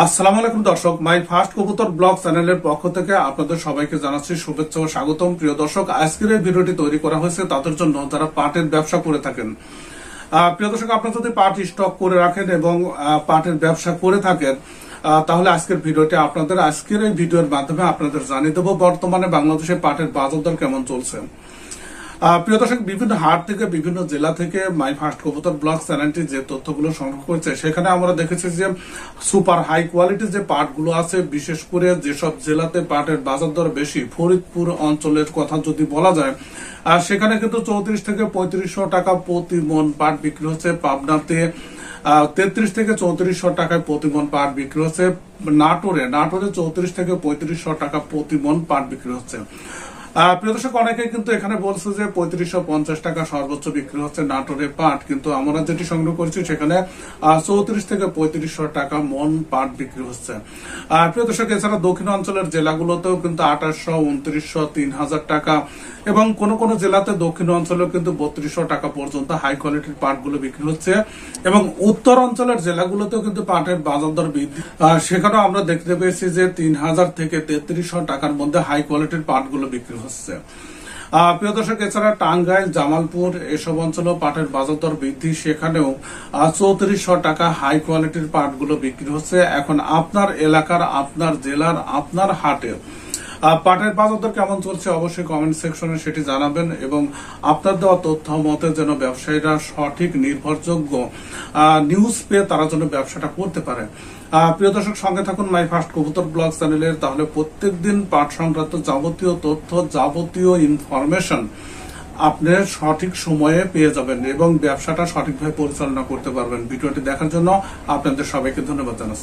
আসসালামু আলাইকুম দর্শক, মাই ফার্স্ট কবুতর ব্লগ চ্যানেলের পক্ষ থেকে আপনাদের সবাইকে জানাচ্ছি শুভেচ্ছা ও স্বাগতম। প্রিয় দর্শক, আজকের এই ভিডিওটি তৈরি করা হয়েছে তাদের জন্য যারা পাটের ব্যবসা করে থাকেন। প্রিয় দর্শক, আপনারা যদি পাট স্টক করে রাখেন এবং পাটের ব্যবসা করে থাকেন তাহলে আজকের ভিডিওটি আপনাদের আজকের এই ভিডিওর মাধ্যমে আপনাদের জানিয়ে দেবো বর্তমানে বাংলাদেশে পাটের বাজার দর কেমন চলছে। প্রিয় দর্শক, বিভিন্ন হাট থেকে বিভিন্ন জেলা থেকে মাই ফার্স্ট কবুতর ব্লগ চ্যানেলটি যে তথ্যগুলো সংগ্রহ করেছে সেখানে আমরা দেখেছি যে সুপার হাই কোয়ালিটির যে পাটগুলো আছে, বিশেষ করে যেসব জেলাতে পাটের বাজার দর বেশি, ফরিদপুর অঞ্চলের কথা যদি বলা যায় সেখানে কিন্তু 34 থেকে 3500 টাকা প্রতি মন পাট বিক্রি হচ্ছে। পাবনাতে 33 থেকে 3400 টাকায় প্রতি মন পাট বিক্রি হচ্ছে। নাটোরে 34 থেকে 3500 টাকা প্রতি মন পাট বিক্রি হচ্ছে। প্রিয় দর্শক, অনেকে কিন্তু এখানে বলছে যে 3550 টাকা সর্বোচ্চ বিক্রি হচ্ছে নাটোরে পাট, কিন্তু আমরা যেটি সংগ্রহ করেছি সেখানে 34 থেকে 3500 টাকা মন পাট বিক্রি হচ্ছে। প্রিয় দর্শক, এছাড়া দক্ষিণ অঞ্চলের জেলাগুলোতেও কিন্তু 2800, 2900, 3000 টাকা এবং কোন কোন জেলাতে দক্ষিণ অঞ্চলেও কিন্তু 3200 টাকা পর্যন্ত হাই কোয়ালিটির পাটগুলো বিক্রি হচ্ছে। এবং উত্তর অঞ্চলের জেলাগুলোতেও কিন্তু পাটের বাজার দর বৃদ্ধি, সেখানেও আমরা দেখতে পেয়েছি যে 3000 থেকে 3300 টাকার মধ্যে হাই কোয়ালিটির পাটগুলো বিক্রি হচ্ছে। প্রিয় দর্শক, এছাড়া টাঙ্গাইল, জামালপুর এসব অঞ্চলেও পাটের বাজার দর বৃদ্ধি, সেখানেও 3400 টাকা হাই কোয়ালিটির পাটগুলো বিক্রি হচ্ছে। এখন আপনার এলাকার, আপনার জেলার, আপনার হাটে পাটের বাজার দর কেমন চলছে অবশ্যই কমেন্ট সেকশনে সেটি জানাবেন এবং আপনার দেওয়া তথ্য মতে যেন ব্যবসায়ীরা সঠিক নির্ভরযোগ্য নিউজ পেয়ে তারা যেন ব্যবসাটা করতে পারে। প্রিয় দর্শক, সঙ্গে থাকুন মাই ফার্স্ট কবুতর ব্লগ চ্যানেলের, তাহলে প্রত্যেকদিন পাট সংক্রান্ত যাবতীয় তথ্য, যাবতীয় ইনফরমেশন আপনি সঠিক সময়ে পেয়ে যাবেন এবং ব্যবসাটা সঠিকভাবে পরিচালনা করতে পারবেন। ভিডিওটি দেখার জন্য আপনাদের সবাইকে ধন্যবাদ জানাচ্ছি।